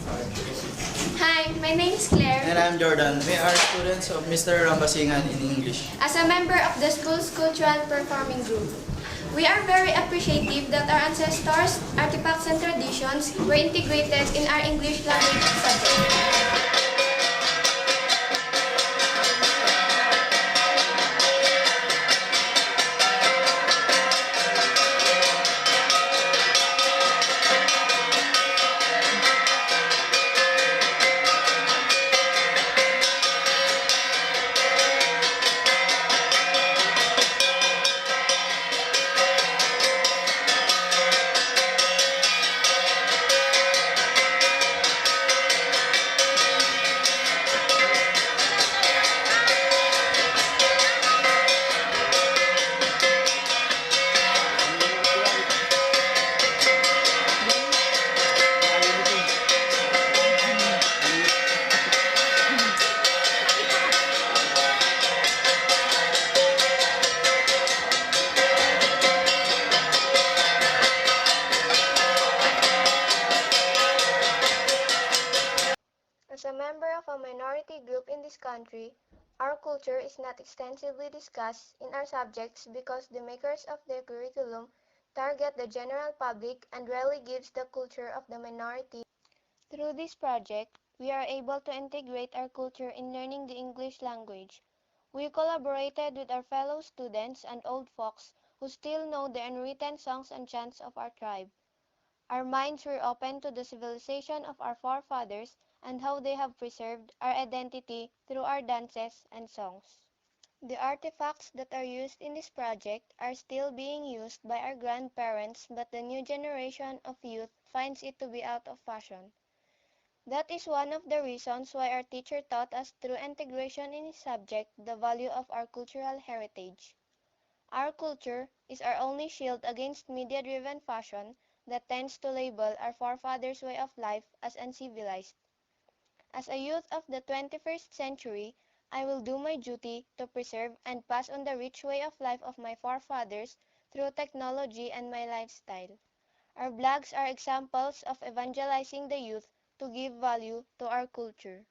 Hi, my name is Claire. And I'm Jordan. We are students of Mr. Rambasingan in English. As a member of the school's cultural performing group, we are very appreciative that our ancestors, artifacts, and traditions were integrated in our English language subject. As a member of a minority group in this country, our culture is not extensively discussed in our subjects because the makers of the curriculum target the general public and rarely gives the culture of the minority. Through this project, we are able to integrate our culture in learning the English language. We collaborated with our fellow students and old folks who still know the unwritten songs and chants of our tribe. Our minds were open to the civilization of our forefathers and how they have preserved our identity through our dances and songs. The artifacts that are used in this project are still being used by our grandparents, but the new generation of youth finds it to be out of fashion. That is one of the reasons why our teacher taught us through integration in his subject the value of our cultural heritage. Our culture is our only shield against media-driven fashion that tends to label our forefathers' way of life as uncivilized. As a youth of the 21st century, I will do my duty to preserve and pass on the rich way of life of my forefathers through technology and my lifestyle. Our blogs are examples of evangelizing the youth to give value to our culture.